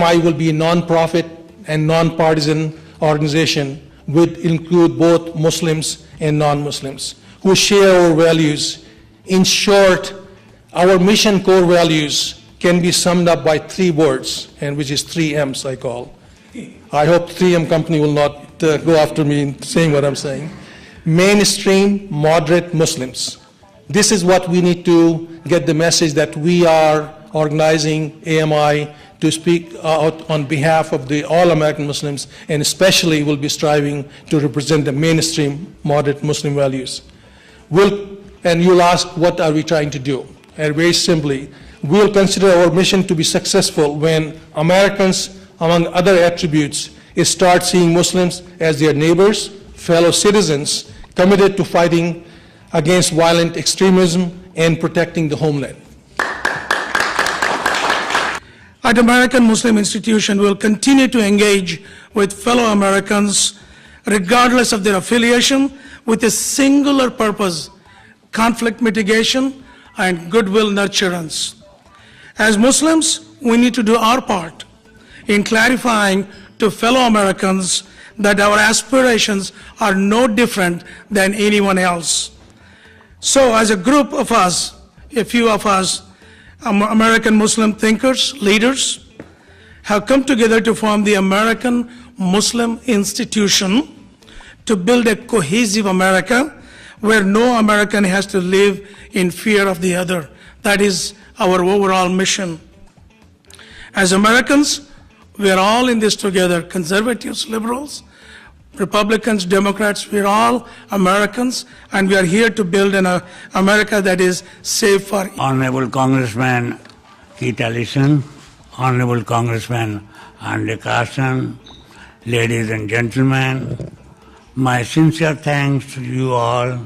AMI will be a non-profit and non-partisan organization, would include both Muslims and non-Muslims who share our values. In short, our mission core values can be summed up by 3 words, and which is 3 M's I call. I hope 3M company will not go after me in saying what I'm saying. Mainstream, moderate Muslims. This is what we need to get the message that we are organizing AMI to speak out on behalf of the all American Muslims, and especially will be striving to represent the mainstream, moderate Muslim values. And you'll ask, what are we trying to do? And very simply, we'll consider our mission to be successful when Americans, among other attributes, start seeing Muslims as their neighbors, fellow citizens, committed to fighting against violent extremism and protecting the homeland. At American Muslim Institution, we'll continue to engage with fellow Americans, regardless of their affiliation, with a singular purpose: conflict mitigation and goodwill nurturance. As Muslims, we need to do our part in clarifying to fellow Americans that our aspirations are no different than anyone else. So as a group of us, a few of us, American Muslim thinkers, leaders, have come together to form the American Muslim Institution to build a cohesive America where no American has to live in fear of the other. That is our overall mission. As Americans, we are all in this together, conservatives, liberals, Republicans, Democrats, we're all Americans, and we are here to build an America that is safe for all. Honorable Congressman Keith Ellison, Honorable Congressman Andy Carson, ladies and gentlemen, my sincere thanks to you all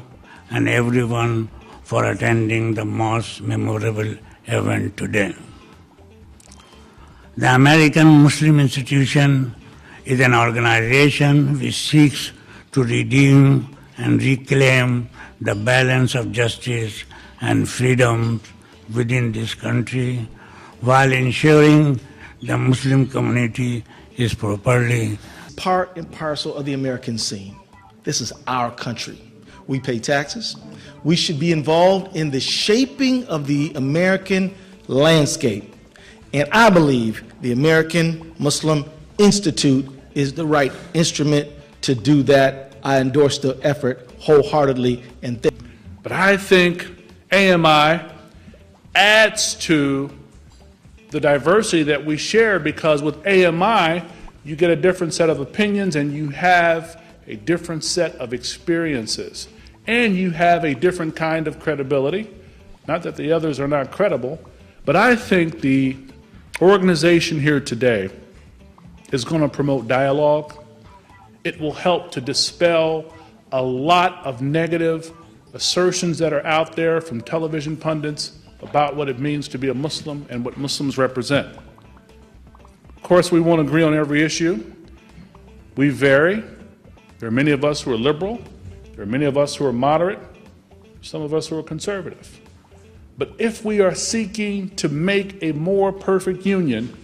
and everyone for attending the most memorable event today. The American Muslim Institution is an organization which seeks to redeem and reclaim the balance of justice and freedom within this country while ensuring the Muslim community is properly part and parcel of the American scene. This is our country. We pay taxes. We should be involved in the shaping of the American landscape. And I believe the American Muslim Institute is the right instrument to do that. I endorse the effort wholeheartedly. But I think AMI adds to the diversity that we share, because with AMI, you get a different set of opinions and you have a different set of experiences. And you have a different kind of credibility. Not that the others are not credible, but I think the organization here today is going to promote dialogue. It will help to dispel a lot of negative assertions that are out there from television pundits about what it means to be a Muslim and what Muslims represent. Of course, we won't agree on every issue. We vary. There are many of us who are liberal. There are many of us who are moderate. Some of us who are conservative. But if we are seeking to make a more perfect union,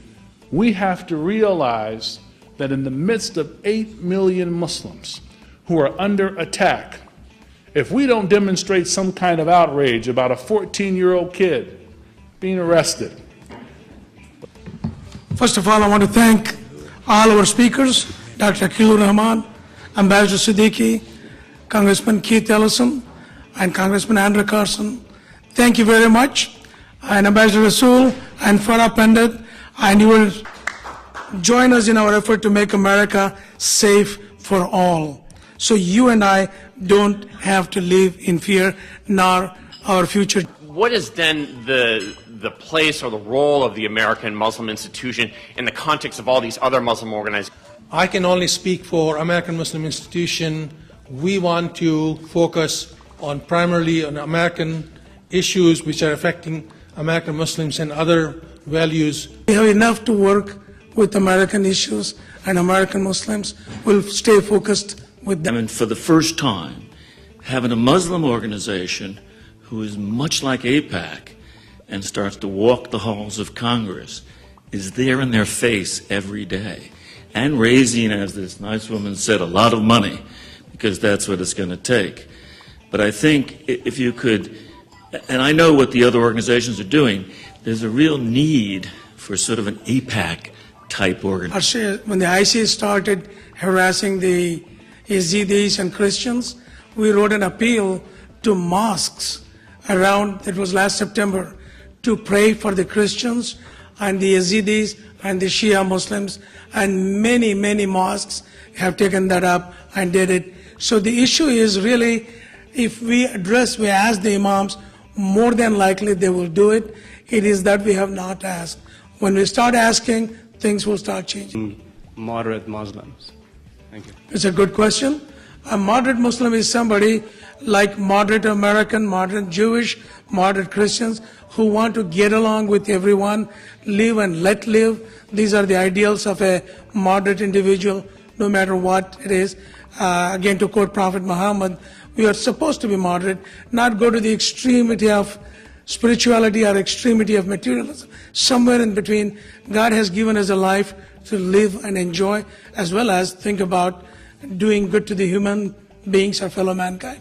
we have to realize that in the midst of 8 million Muslims who are under attack, if we don't demonstrate some kind of outrage about a 14-year-old kid being arrested. First of all, I want to thank all our speakers, Dr. Akhilur Rahman, Ambassador Siddiqui, Congressman Keith Ellison, and Congressman Andrew Carson. Thank you very much. And Ambassador Rasool and Farah Pandit, and you will join us in our effort to make America safe for all. So you and I don't have to live in fear, nor our future. What is then the place or the role of the American Muslim Institution in the context of all these other Muslim organizations? I can only speak for American Muslim Institution. We want to focus on primarily on American issues which are affecting American Muslims and other values. We have enough to work with American issues, and American Muslims will stay focused with them. And for the first time, having a Muslim organization who is much like AIPAC and starts to walk the halls of Congress is there in their face every day, and raising, as this nice woman said, a lot of money, because that's what it's going to take. But I think if you could, and I know what the other organizations are doing, there's a real need for sort of an AIPAC type organization. When the ISIS started harassing the Yazidis and Christians, we wrote an appeal to mosques around, it was last September, to pray for the Christians and the Yazidis and the Shia Muslims, and many, many mosques have taken that up and did it. So the issue is really, if we ask the imams, more than likely they will do it. It is that we have not asked. When we start asking, things will start changing. Moderate Muslims. Thank you. It's a good question. A moderate Muslim is somebody like moderate American, moderate Jewish, moderate Christians who want to get along with everyone, live and let live. These are the ideals of a moderate individual, no matter what it is. Again, to quote Prophet Muhammad, we are supposed to be moderate, not go to the extremity of spirituality or extremity of materialism. Somewhere in between, God has given us a life to live and enjoy, as well as think about doing good to the human beings, our fellow mankind.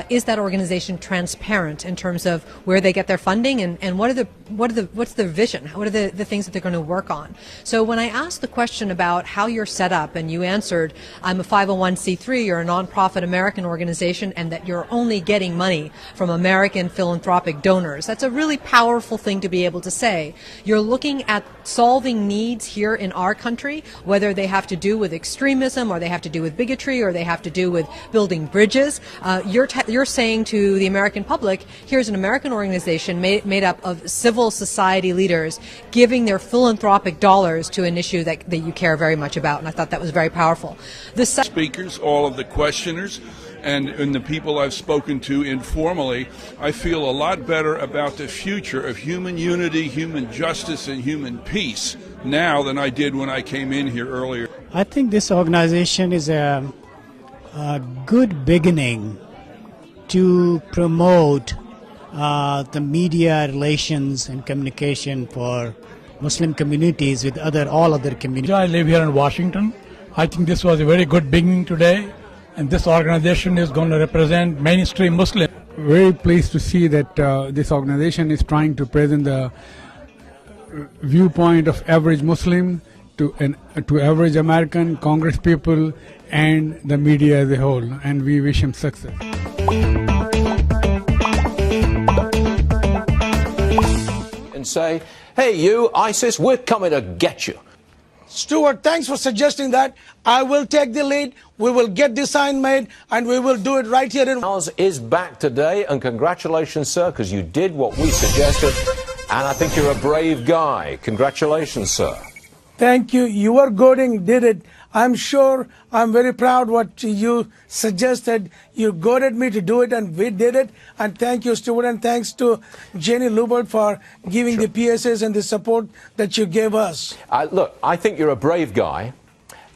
Is that organization transparent in terms of where they get their funding, and what's their vision? What are the things that they're going to work on? So when I asked the question about how you're set up, and you answered, I'm a 501c3, you're a nonprofit American organization, and that you're only getting money from American philanthropic donors. That's a really powerful thing to be able to say. You're looking at solving needs here in our country, whether they have to do with extremism, or they have to do with bigotry, or they have to do with building bridges. You're saying to the American public, here's an American organization made up of civil society leaders giving their philanthropic dollars to an issue that you care very much about, and I thought that was very powerful. The speakers, all of the questioners, and the people I've spoken to informally, I feel a lot better about the future of human unity, human justice, and human peace now than I did when I came in here earlier. I think this organization is a good beginning to promote the media relations and communication for Muslim communities with all other communities. I live here in Washington. I think this was a very good beginning today, and this organization is going to represent mainstream Muslims. Very pleased to see that this organization is trying to present the viewpoint of average Muslim to average American, Congress people, and the media as a whole, and we wish him success. And say, hey you, ISIS, we're coming to get you. Stuart, thanks for suggesting that. I will take the lead. We will get this sign made, and we will do it right here in... Ours is back today, and congratulations, sir, because you did what we suggested, and I think you're a brave guy. Congratulations, sir. Thank you. Your goading did it. I'm sure I'm very proud what you suggested. You goaded me to do it, and we did it. And thank you, Stuart, and thanks to Jenny Lubert for giving the PSAs and the support that you gave us. Look, I think you're a brave guy,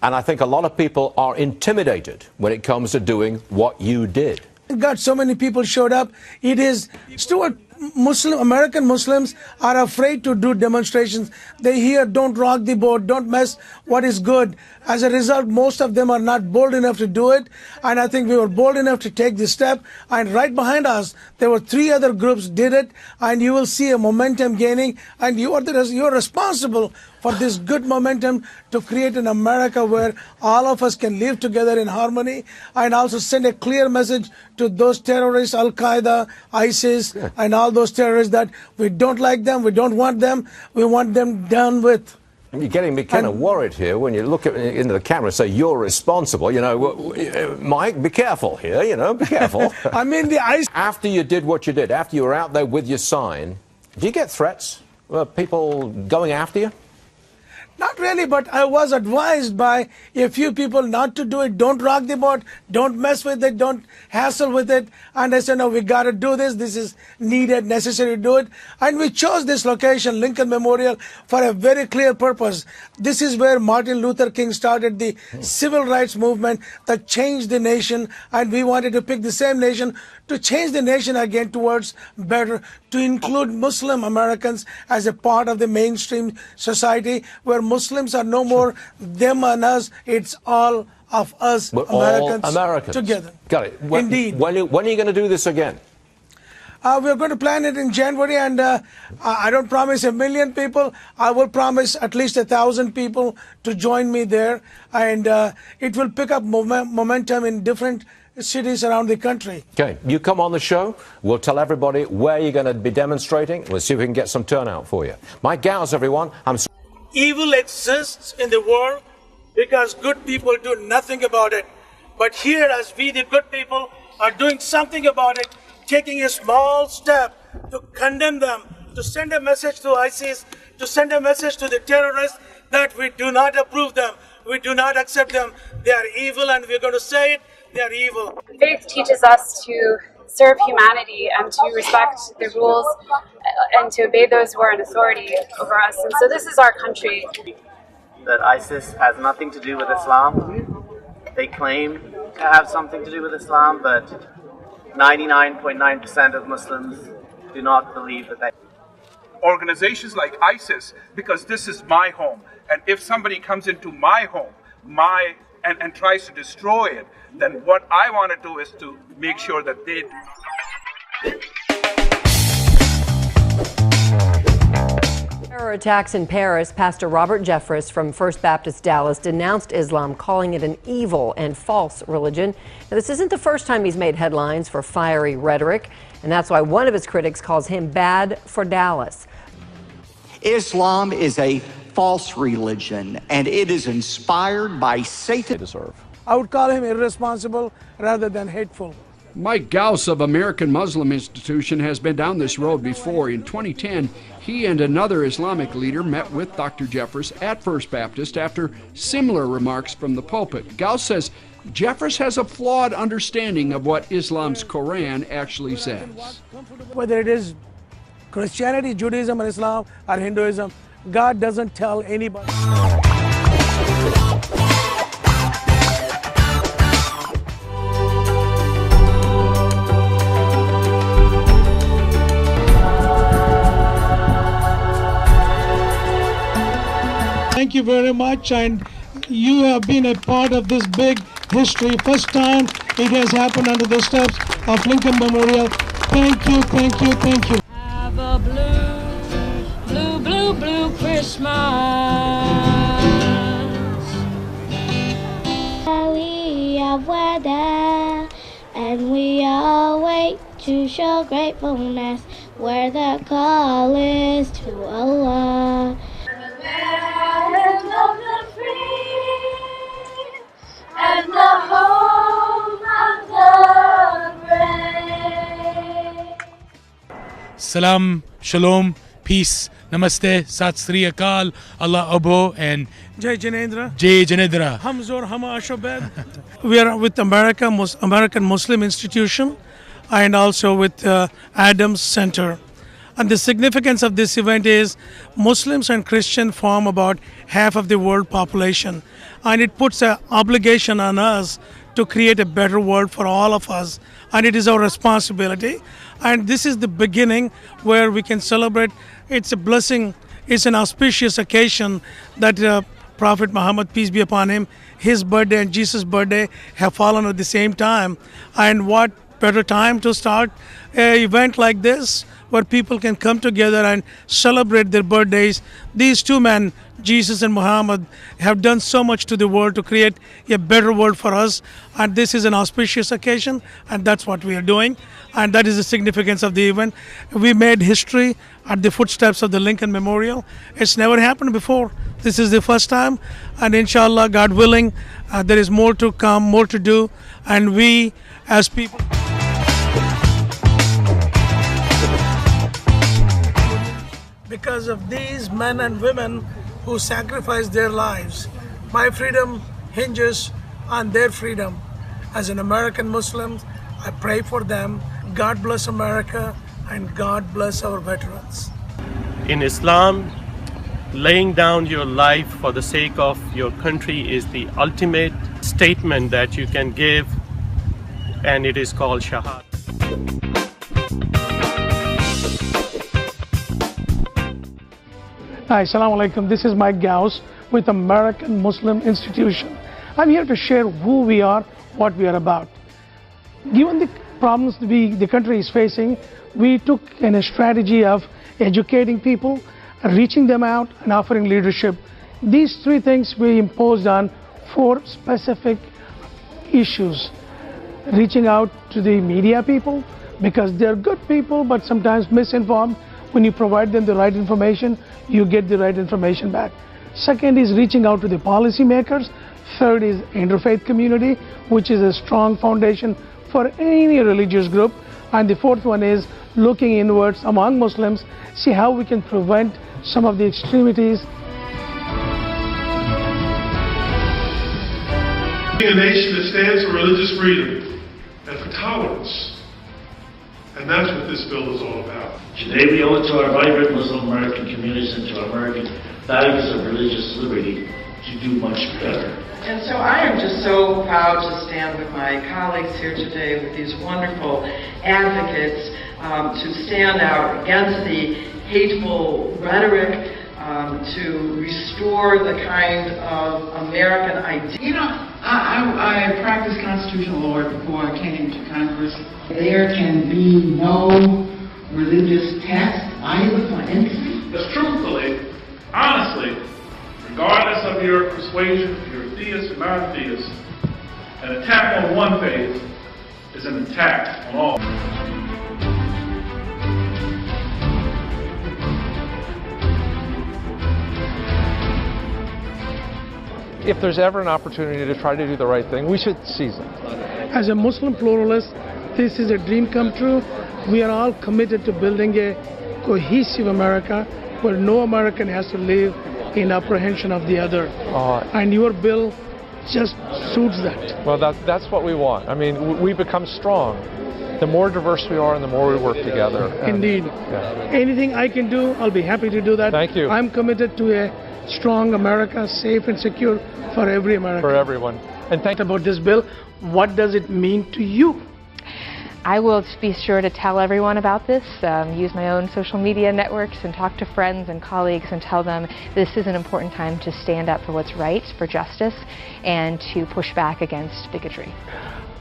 and I think a lot of people are intimidated when it comes to doing what you did. God, so many people showed up. It is, Stuart, American Muslims are afraid to do demonstrations. They hear, don't rock the boat, don't mess what is good. As a result, most of them are not bold enough to do it. And I think we were bold enough to take this step. And right behind us, there were 3 other groups did it. And you will see a momentum gaining. And you're responsible for this good momentum to create an America where all of us can live together in harmony, and also send a clear message to those terrorists, Al-Qaeda, ISIS, and all those terrorists that we don't like them, we don't want them, we want them done with. You're getting me kind of worried here when you look into the camera and say you're responsible. You know, Mike, be careful here, you know, be careful. I mean, after you did what you did, after you were out there with your sign, do you get threats? People going after you? Not really, but I was advised by a few people not to do it. Don't rock the boat. Don't mess with it. Don't hassle with it. And I said, no, we got to do this. This is needed, necessary to do it. And we chose this location, Lincoln Memorial, for a very clear purpose. This is where Martin Luther King started the civil rights movement that changed the nation. And we wanted to pick the same nation to change the nation again towards better, to include Muslim Americans as a part of the mainstream society, where Muslims are no more them and us, it's all of us. We're Americans, all Americans together. Got it. Indeed. When are you going to do this again? We're going to plan it in January, and I don't promise 1 million people. I will promise at least 1,000 people to join me there, and it will pick up momentum in different cities around the country. Okay, you come on the show. We'll tell everybody where you're going to be demonstrating. We'll see if we can get some turnout for you. Mike Gauss, everyone. Evil exists in the world because good people do nothing about it. But here, as we, the good people, are doing something about it, taking a small step to condemn them, to send a message to ISIS, to send a message to the terrorists that we do not approve them, we do not accept them, they are evil, and we're going to say it, they are evil. Faith teaches us to serve humanity and to respect the rules and to obey those who are in authority over us. And so this is our country. That ISIS has nothing to do with Islam. They claim to have something to do with Islam, but 99.9% of Muslims do not believe that they... Organizations like ISIS, because this is my home, and if somebody comes into my home, and tries to destroy it, then what I want to do is to make sure that they... Terror attacks in Paris. Pastor Robert Jeffress from First Baptist Dallas denounced Islam, calling it an evil and false religion. Now, this isn't the first time he's made headlines for fiery rhetoric, and that's why one of his critics calls him bad for Dallas. Islam is a false religion, and it is inspired by Satan. I would call him irresponsible rather than hateful. Mike Gauss of American Muslim Institution has been down this road before. In 2010, he and another Islamic leader met with Dr. Jeffress at First Baptist after similar remarks from the pulpit. Gauss says Jeffress has a flawed understanding of what Islam's Quran actually says. Whether it is Christianity, Judaism, or Islam, or Hinduism, God doesn't tell anybody. Thank you very much, and you have been a part of this big history. First time it has happened under the steps of Lincoln Memorial. Thank you, thank you, thank you. Have a blue Christmas. We have weather, and we all wait to show gratefulness where the call is to Allah. Land of the free and the home of the brave. Salam, shalom, peace, namaste, sat sri akal, Allah abo, and Jai Janendra. Jai Janendra. Hamzor Hama Ashobed. We are with American Muslim Institution and also with Adams Center. And the significance of this event is Muslims and Christians form about half of the world population. And it puts an obligation on us to create a better world for all of us. And it is our responsibility. And this is the beginning where we can celebrate. It's a blessing. It's an auspicious occasion that Prophet Muhammad, peace be upon him, his birthday and Jesus' birthday have fallen at the same time. And what better time to start an event like this, where people can come together and celebrate their birthdays. These two men, Jesus and Muhammad, have done so much to the world to create a better world for us. And this is an auspicious occasion, and that's what we are doing. And that is the significance of the event. We made history at the footsteps of the Lincoln Memorial. It's never happened before. This is the first time. And inshallah, God willing, there is more to come, more to do. And we, as people... Because of these men and women, who sacrificed their lives. My freedom hinges on their freedom. As an American Muslim, I pray for them. God bless America and God bless our veterans. In Islam, laying down your life for the sake of your country is the ultimate statement that you can give, and it is called shahad. Hi, Assalamu alaikum. This is Mike Gauss with American Muslim Institution. I'm here to share who we are, what we are about. Given the problems the country is facing, we took a strategy of educating people, reaching them out, and offering leadership. These three things we imposed on 4 specific issues. Reaching out to the media people, because they're good people but sometimes misinformed. When you provide them the right information, you get the right information back. Second is reaching out to the policymakers. Third is interfaith community, which is a strong foundation for any religious group. And the fourth one is looking inwards among Muslims, see how we can prevent some of the extremities. Being a nation that stands for religious freedom and for tolerance. And that's what this bill is all about. Today we owe it to our vibrant Muslim American communities and to our American values of religious liberty to do much better. And so I am just so proud to stand with my colleagues here today with these wonderful advocates to stand out against the hateful rhetoric, to restore the kind of American idea. You know, I practiced constitutional law before I came to Congress. There can be no religious text either for entry. Because truthfully, honestly, regardless of your persuasion, if you're a theist or not a theist, an attack on one faith is an attack on all. If there's ever an opportunity to try to do the right thing, we should seize it. As a Muslim pluralist, this is a dream come true. We are all committed to building a cohesive America where no American has to live in apprehension of the other. And your bill just suits that. Well, that's what we want. I mean, we become strong. The more diverse we are and the more we work together. Indeed. Yeah. Anything I can do, I'll be happy to do that. Thank you. I'm committed to a strong America, safe and secure for every American. For everyone. And thank you about this bill. What does it mean to you? I will be sure to tell everyone about this, use my own social media networks and talk to friends and colleagues and tell them this is an important time to stand up for what's right, for justice, and to push back against bigotry.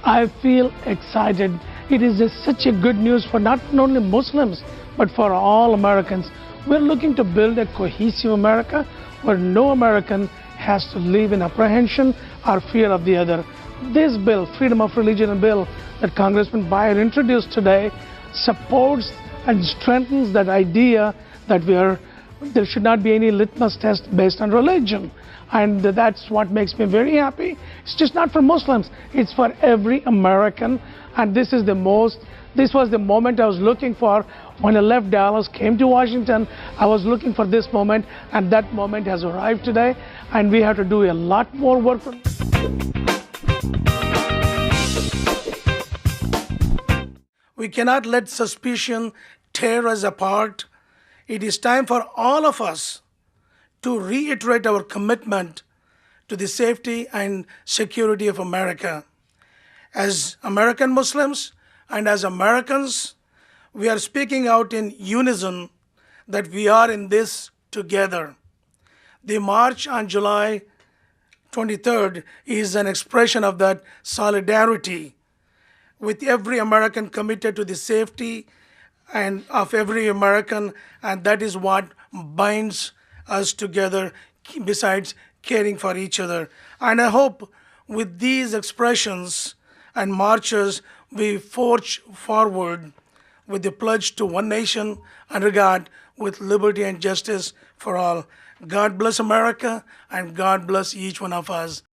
I feel excited. It is just such a good news for not only Muslims, but for all Americans. We're looking to build a cohesive America where no American has to live in apprehension or fear of the other. This bill, Freedom of Religion Bill, that Congressman Beyer introduced today, supports and strengthens that idea that there should not be any litmus test based on religion. And that's what makes me very happy. It's just not for Muslims, it's for every American. And this was the moment I was looking for when I left Dallas, came to Washington. I was looking for this moment, and that moment has arrived today. And we have to do a lot more work. We cannot let suspicion tear us apart. It is time for all of us to reiterate our commitment to the safety and security of America. As American Muslims and as Americans, we are speaking out in unison that we are in this together. The march on July 23rd is an expression of that solidarity with every American committed to the safety and of every American, and that is what binds us together besides caring for each other. And I hope with these expressions and marches we forge forward with the pledge to one nation under God with liberty and justice for all. God bless America and God bless each one of us.